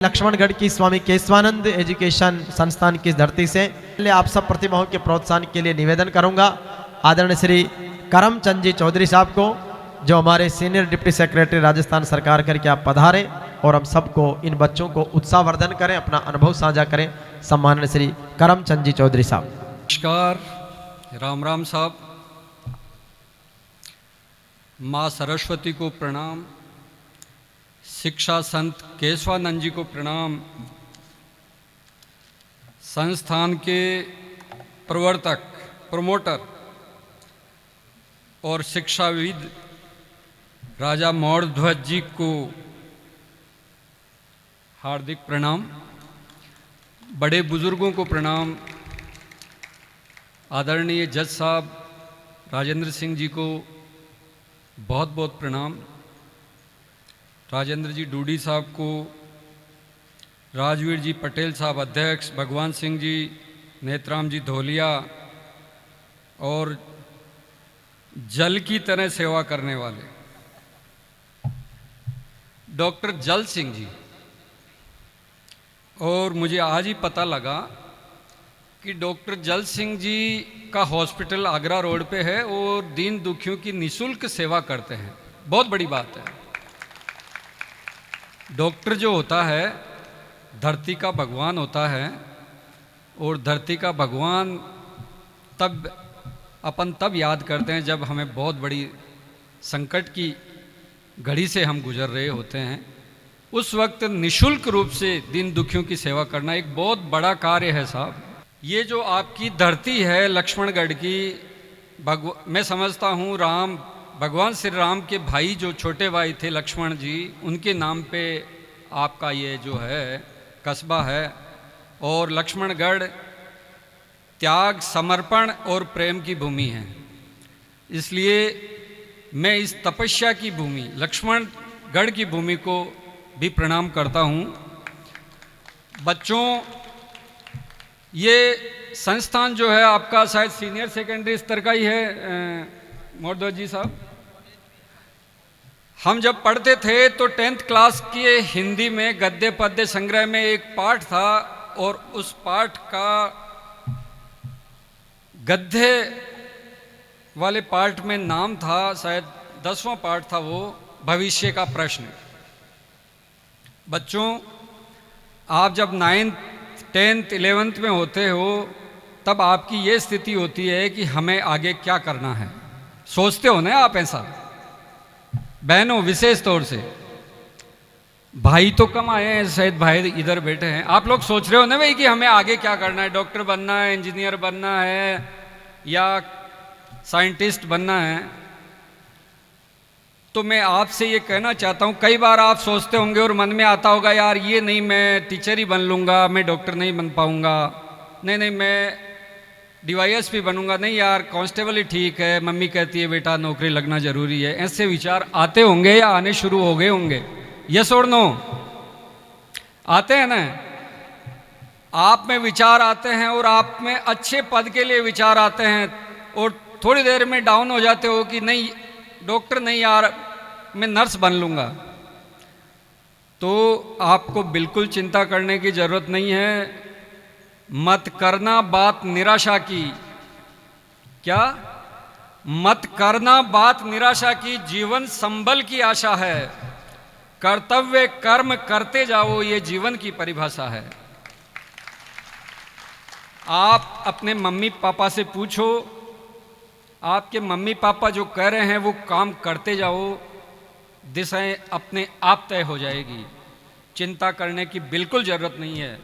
लक्ष्मणगढ़ की स्वामी केशवानंद एजुकेशन संस्थान की धरती से आप सब प्रतिभाओं के प्रोत्साहन के लिए निवेदन करूंगा आदरणीय श्री करमचंद जी चौधरी साहब को, जो हमारे सीनियर डिप्टी सेक्रेटरी राजस्थान सरकार करके आप पधारे और हम सबको इन बच्चों को उत्साहवर्धन करें, अपना अनुभव साझा करें। सम्माननीय श्री करमचंद जी चौधरी साहब। नमस्कार, राम राम साहब। माँ सरस्वती को प्रणाम, शिक्षा संत केशवानंद जी को प्रणाम, संस्थान के प्रवर्तक, प्रमोटर और शिक्षाविद राजा मौर्ध्वज जी को हार्दिक प्रणाम, बड़े बुजुर्गों को प्रणाम, आदरणीय जज साहब राजेंद्र सिंह जी को बहुत बहुत प्रणाम, राजेंद्र जी डूडी साहब को, राजवीर जी पटेल साहब अध्यक्ष, भगवान सिंह जी, नेत्राम जी धोलिया और जल की तरह सेवा करने वाले डॉक्टर जल सिंह जी। और मुझे आज ही पता लगा कि डॉक्टर जल सिंह जी का हॉस्पिटल आगरा रोड पे है और दीन दुखियों की निःशुल्क सेवा करते हैं। बहुत बड़ी बात है। डॉक्टर जो होता है धरती का भगवान होता है, और धरती का भगवान अपन तब याद करते हैं जब हमें बहुत बड़ी संकट की घड़ी से हम गुजर रहे होते हैं। उस वक्त निःशुल्क रूप से दीन दुखियों की सेवा करना एक बहुत बड़ा कार्य है साहब। ये जो आपकी धरती है लक्ष्मणगढ़ की, मैं समझता हूँ भगवान श्री राम के भाई जो छोटे भाई थे लक्ष्मण जी, उनके नाम पे आपका ये जो है कस्बा है। और लक्ष्मणगढ़ त्याग, समर्पण और प्रेम की भूमि है। इसलिए मैं इस तपस्या की भूमि लक्ष्मणगढ़ की भूमि को भी प्रणाम करता हूँ। बच्चों, ये संस्थान जो है आपका शायद सीनियर सेकेंडरी स्तर का ही है मौर्ध्वज जी साहब। हम जब पढ़ते थे तो 10th क्लास के हिंदी में गद्य पद्य संग्रह में एक पाठ था, और उस पाठ का गद्य वाले पाठ में नाम था, शायद 10वां पाठ था वो, भविष्य का प्रश्न। बच्चों, आप जब 9th, 10th, 11th में होते हो तब आपकी ये स्थिति होती है कि हमें आगे क्या करना है। सोचते हो ना आप ऐसा? बहनों विशेष तौर से, भाई तो कम आए हैं, शायद भाई इधर बैठे हैं। आप लोग सोच रहे हो ना भाई कि हमें आगे क्या करना है, डॉक्टर बनना है, इंजीनियर बनना है या साइंटिस्ट बनना है। तो मैं आपसे ये कहना चाहता हूँ, कई बार आप सोचते होंगे और मन में आता होगा, यार ये नहीं, मैं टीचर ही बन लूँगा, मैं डॉक्टर नहीं बन पाऊँगा, नहीं मैं DYSP बनूंगा, नहीं यार कांस्टेबल ही ठीक है, मम्मी कहती है बेटा नौकरी लगना जरूरी है। ऐसे विचार आते होंगे या आने शुरू हो गए होंगे? यस और नो? आते हैं ना? आप में विचार आते हैं और आप में अच्छे पद के लिए विचार आते हैं, और थोड़ी देर में डाउन हो जाते हो कि नहीं डॉक्टर नहीं यार, मैं नर्स बन लूँगा। तो आपको बिल्कुल चिंता करने की ज़रूरत नहीं है। मत करना बात निराशा की। क्या? मत करना बात निराशा की, जीवन संबल की आशा है। कर्तव्य कर्म करते जाओ, ये जीवन की परिभाषा है। आप अपने मम्मी पापा से पूछो, आपके मम्मी पापा जो कह रहे हैं वो काम करते जाओ, दिशाएं अपने आप तय हो जाएगी। चिंता करने की बिल्कुल ज़रूरत नहीं है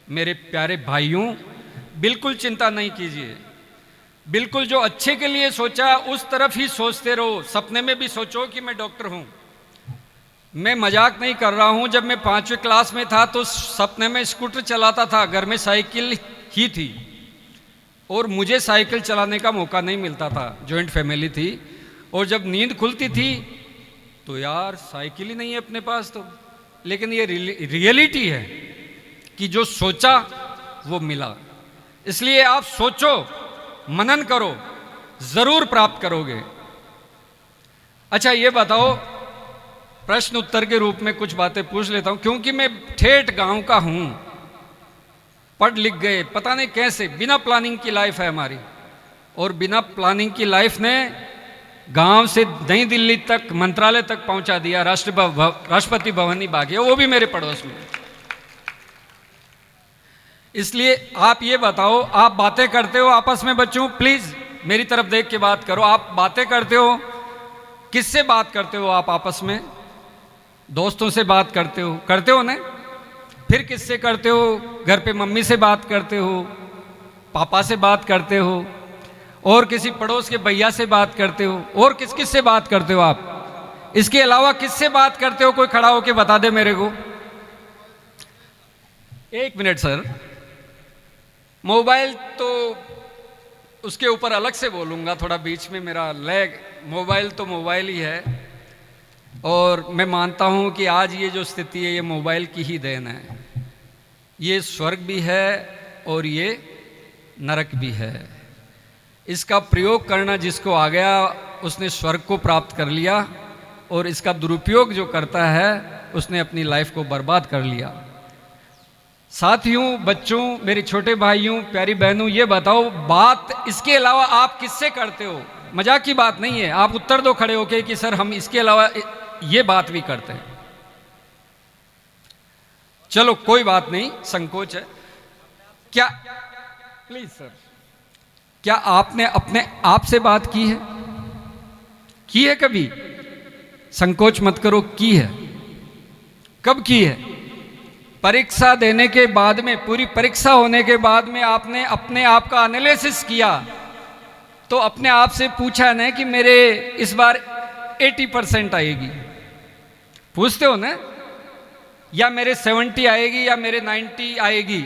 मेरे प्यारे भाइयों, बिल्कुल चिंता नहीं कीजिए। बिल्कुल जो अच्छे के लिए सोचा उस तरफ ही सोचते रहो। सपने में भी सोचो कि मैं डॉक्टर हूँ। मैं मजाक नहीं कर रहा हूँ। जब मैं 5वीं क्लास में था तो सपने में स्कूटर चलाता था, घर में साइकिल ही थी और मुझे साइकिल चलाने का मौका नहीं मिलता था, जॉइंट फैमिली थी। और जब नींद खुलती थी तो यार साइकिल ही नहीं है अपने पास। तो लेकिन ये रियलिटी है कि जो सोचा वो मिला। इसलिए आप सोचो, मनन करो, जरूर प्राप्त करोगे। अच्छा ये बताओ, प्रश्न उत्तर के रूप में कुछ बातें पूछ लेता हूं, क्योंकि मैं ठेठ गांव का हूं। पढ़ लिख गए पता नहीं कैसे, बिना प्लानिंग की लाइफ है हमारी, और बिना प्लानिंग की लाइफ ने गांव से नई दिल्ली तक, मंत्रालय तक पहुंचा दिया, राष्ट्रपति भवन ही बाकी है, वो भी मेरे पड़ोस में। इसलिए आप ये बताओ, आप बातें करते हो आपस में, बच्चों प्लीज मेरी तरफ देख के बात करो। आप बातें करते हो, किससे बात करते हो आप आपस में? दोस्तों से बात करते हो ना? फिर किससे करते हो? घर पे मम्मी से बात करते हो, पापा से बात करते हो, और किसी पड़ोस के भैया से बात करते हो, और किस किस से बात करते हो आप? इसके अलावा किससे बात करते हो? कोई खड़ा होके बता दे मेरे को। एक मिनट सर, मोबाइल तो उसके ऊपर अलग से बोलूंगा, थोड़ा बीच में मेरा लैग। मोबाइल तो मोबाइल ही है, और मैं मानता हूं कि आज ये जो स्थिति है ये मोबाइल की ही देन है। ये स्वर्ग भी है और ये नरक भी है। इसका प्रयोग करना जिसको आ गया उसने स्वर्ग को प्राप्त कर लिया, और इसका दुरुपयोग जो करता है उसने अपनी लाइफ को बर्बाद कर लिया। साथियों, बच्चों, मेरे छोटे भाइयों, प्यारी बहनों, ये बताओ बात इसके अलावा आप किससे करते हो? मजाक की बात नहीं है, आप उत्तर दो खड़े होके कि सर हम इसके अलावा ये बात भी करते हैं। चलो कोई बात नहीं, संकोच है क्या? प्लीज सर, क्या आपने अपने आप से बात की है कभी? संकोच मत करो, की है। कब की है? परीक्षा देने के बाद में, पूरी परीक्षा होने के बाद में आपने अपने आप का एनालिसिस किया, तो अपने आप से पूछा ना कि मेरे इस बार 80% आएगी? पूछते हो ना? या मेरे 70 आएगी या मेरे 90 आएगी?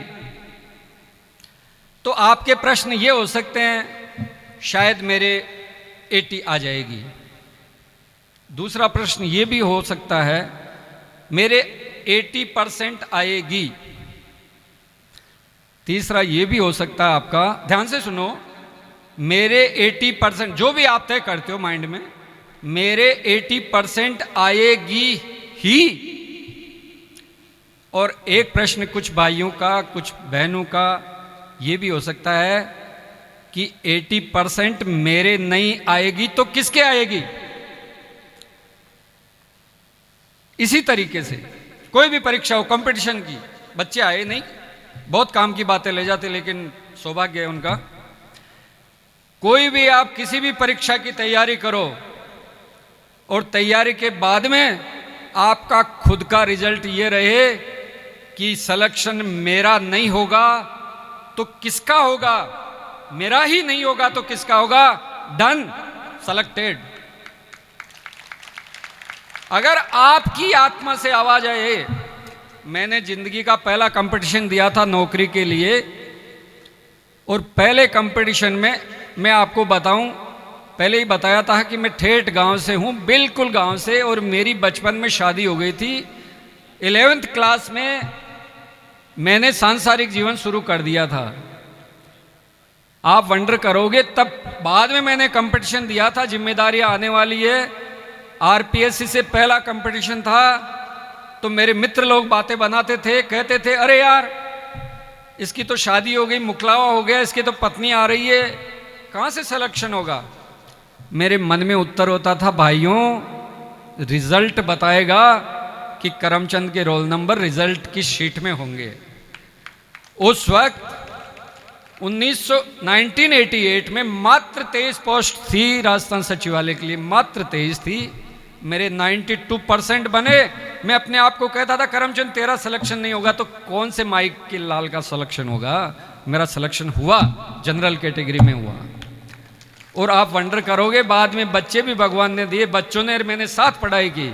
तो आपके प्रश्न ये हो सकते हैं, शायद मेरे 80 आ जाएगी। दूसरा प्रश्न ये भी हो सकता है, मेरे 80% आएगी। तीसरा ये भी हो सकता है आपका, ध्यान से सुनो, मेरे 80%, जो भी आप तय करते हो माइंड में, मेरे 80% आएगी ही। और एक प्रश्न कुछ भाइयों का, कुछ बहनों का ये भी हो सकता है कि 80% मेरे नहीं आएगी तो किसके आएगी? इसी तरीके से कोई भी परीक्षा हो, कंपटीशन की, बच्चे आए नहीं, बहुत काम की बातें ले जाते, लेकिन सौभाग्य है उनका। कोई भी आप किसी भी परीक्षा की तैयारी करो, और तैयारी के बाद में आपका खुद का रिजल्ट ये रहे कि सिलेक्शन मेरा नहीं होगा तो किसका होगा? मेरा ही नहीं होगा तो किसका होगा? Done, selected. अगर आपकी आत्मा से आवाज आए, मैंने जिंदगी का पहला कंपटीशन दिया था नौकरी के लिए, और पहले कंपटीशन में मैं आपको बताऊं, पहले ही बताया था कि मैं ठेठ गांव से हूं, बिल्कुल गांव से, और मेरी बचपन में शादी हो गई थी। 11th क्लास में मैंने सांसारिक जीवन शुरू कर दिया था। आप वंडर करोगे, तब बाद में मैंने कंपटीशन दिया था, जिम्मेदारियां आने वाली है। आरपीएससी से पहला कंपटीशन था, तो मेरे मित्र लोग बातें बनाते थे, कहते थे अरे यार इसकी तो शादी हो गई, मुकलावा हो गया, इसकी तो पत्नी आ रही है, कहां से सिलेक्शन होगा? मेरे मन में उत्तर होता था, भाइयों रिजल्ट बताएगा कि करमचंद के रोल नंबर रिजल्ट की शीट में होंगे। उस वक्त 1988 में मात्र 23 पोस्ट थी राजस्थान सचिवालय के लिए, मात्र 23 थी। मेरे 92% बने। मैं अपने आप को कहता था करमचंद तेरा सिलेक्शन नहीं होगा तो कौन से माइक के लाल का सिलेक्शन होगा? मेरा सिलेक्शन हुआ, जनरल कैटेगरी में हुआ। और आप वंडर करोगे, बाद में बच्चे भी भगवान ने दिए, बच्चों ने, मैंने साथ पढ़ाई की।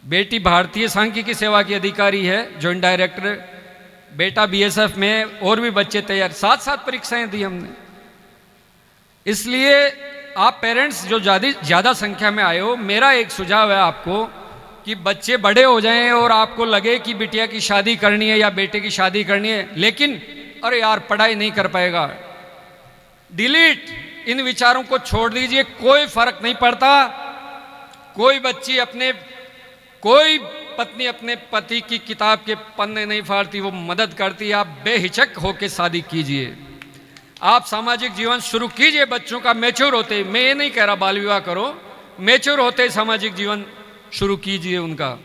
बेटी भारतीय सांख्यिकी सेवा की अधिकारी है, ज्वाइंट डायरेक्टर, बेटा बीएसएफ में, और भी बच्चे तैयार, साथ साथ परीक्षाएं दी हमने। इसलिए आप पेरेंट्स जो ज्यादा संख्या में आए हो, मेरा एक सुझाव है आपको कि बच्चे बड़े हो जाएं और आपको लगे कि बिटिया की शादी करनी है या बेटे की शादी करनी है, लेकिन अरे यार पढ़ाई नहीं कर पाएगा, डिलीट, इन विचारों को छोड़ दीजिए। कोई फर्क नहीं पड़ता, कोई बच्ची कोई पत्नी अपने पति की किताब के पन्ने नहीं फाड़ती, वो मदद करती। आप बेहिचक होकर शादी कीजिए, आप सामाजिक जीवन शुरू कीजिए बच्चों का मैच्योर होते। मैं ये नहीं कह रहा बाल विवाह करो, मैच्योर होते सामाजिक जीवन शुरू कीजिए उनका।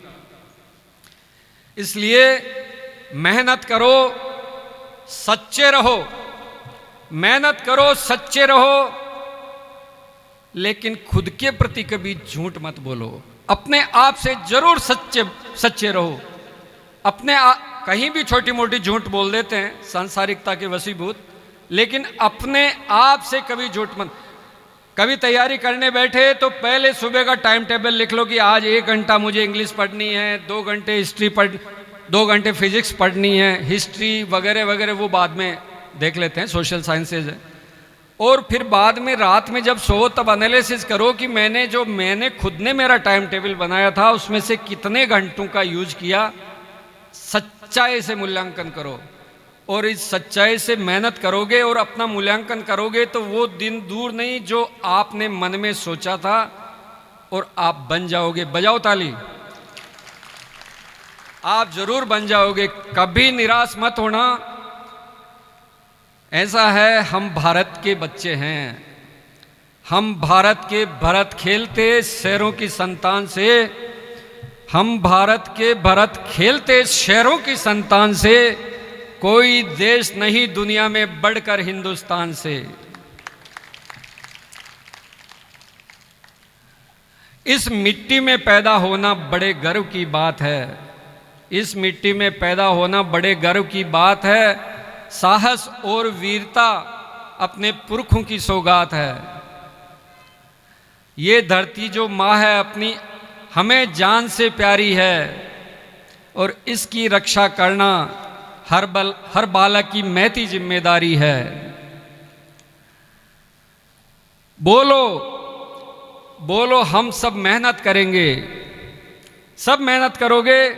इसलिए मेहनत करो, सच्चे रहो, मेहनत करो, सच्चे रहो, लेकिन खुद के प्रति कभी झूठ मत बोलो। अपने आप से जरूर सच्चे रहो। कहीं भी छोटी मोटी झूठ बोल देते हैं सांसारिकता के वशीभूत, लेकिन अपने आप से कभी झूठ मत। कभी तैयारी करने बैठे तो पहले सुबह का टाइम टेबल लिख लो कि आज 1 घंटा मुझे इंग्लिश पढ़नी है, 2 घंटे हिस्ट्री 2 घंटे फिजिक्स पढ़नी है, हिस्ट्री वगैरह वगैरह वो बाद में देख लेते हैं, सोशल साइंसेज है। और फिर बाद में रात में जब सो तब एनालिसिस करो कि मैंने खुद ने मेरा टाइम टेबल बनाया था उसमें से कितने घंटों का यूज किया। सच्चाई से मूल्यांकन करो, और इस सच्चाई से मेहनत करोगे और अपना मूल्यांकन करोगे तो वो दिन दूर नहीं जो आपने मन में सोचा था और आप बन जाओगे। बजाओ ताली। आप जरूर बन जाओगे, कभी निराश मत होना। ऐसा है, हम भारत के बच्चे हैं, हम भारत के भरत खेलते शहरों की संतान से, हम भारत के भरत खेलते शहरों की संतान से, कोई देश नहीं दुनिया में बढ़कर हिंदुस्तान से। इस मिट्टी में पैदा होना बड़े गर्व की बात है, इस मिट्टी में पैदा होना बड़े गर्व की बात है। साहस और वीरता अपने पुरखों की सौगात है। ये धरती जो माँ है अपनी हमें जान से प्यारी है, और इसकी रक्षा करना हर बालक की महती जिम्मेदारी है। बोलो बोलो, हम सब मेहनत करेंगे, सब मेहनत करोगे,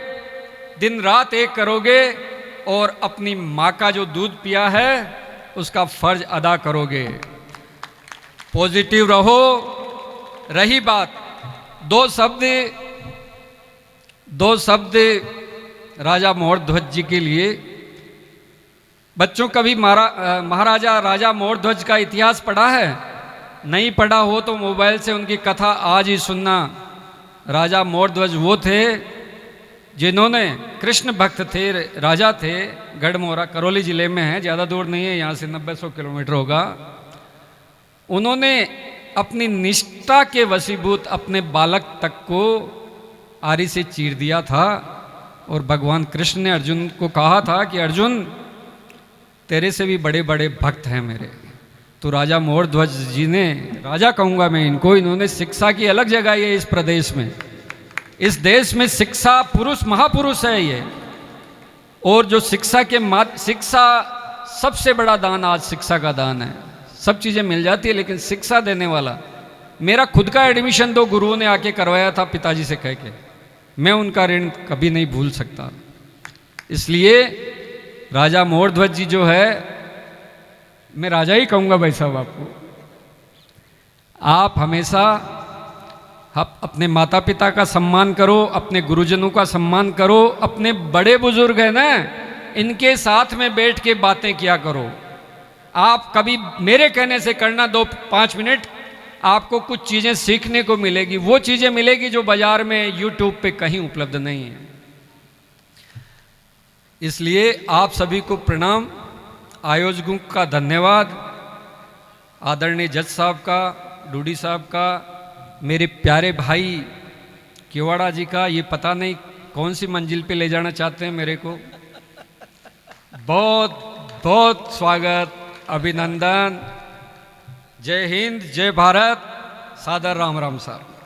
दिन रात एक करोगे, और अपनी माँ का जो दूध पिया है उसका फर्ज अदा करोगे। पॉजिटिव रहो। रही बात दो शब्द राजा मोहर ध्वज जी के लिए। बच्चों कभी महाराजा राजा मोहर ध्वज का इतिहास पढ़ा है? नहीं पढ़ा हो तो मोबाइल से उनकी कथा आज ही सुनना। राजा मोहर ध्वज वो थे जिन्होंने, कृष्ण भक्त थे, राजा थे, गढ़मोरा करौली जिले में है, ज़्यादा दूर नहीं है, यहाँ से 90-100 किलोमीटर होगा। उन्होंने अपनी निष्ठा के वशीभूत अपने बालक तक को आरी से चीर दिया था, और भगवान कृष्ण ने अर्जुन को कहा था कि अर्जुन तेरे से भी बड़े बड़े भक्त हैं मेरे। तो राजा मोहर ध्वज जी ने, राजा कहूँगा मैं इनको, इन्होंने शिक्षा की अलग जगह है इस प्रदेश में। इस देश में शिक्षा पुरुष महापुरुष है ये, और जो शिक्षा सबसे बड़ा दान आज शिक्षा का दान है। सब चीज़ें मिल जाती है लेकिन शिक्षा देने वाला, मेरा खुद का एडमिशन 2 गुरुओं ने आके करवाया था पिताजी से कह के, मैं उनका ऋण कभी नहीं भूल सकता। इसलिए राजा मोहर ध्वज जी जो है, मैं राजा ही कहूँगा भाई साहब आपको। आप हमेशा अपने माता पिता का सम्मान करो, अपने गुरुजनों का सम्मान करो, अपने बड़े बुजुर्ग हैं ना, इनके साथ में बैठ के बातें किया करो। आप कभी मेरे कहने से करना 2-5 मिनट, आपको कुछ चीज़ें सीखने को मिलेगी, वो चीज़ें मिलेगी जो बाजार में यूट्यूब पे कहीं उपलब्ध नहीं है। इसलिए आप सभी को प्रणाम, आयोजकों का धन्यवाद, आदरणीय जज साहब का, डूडी साहब का, मेरे प्यारे भाई केवाड़ा जी का, ये पता नहीं कौन सी मंजिल पे ले जाना चाहते हैं मेरे को। बहुत बहुत स्वागत, अभिनंदन। जय हिंद, जय भारत, सादर राम राम साहब।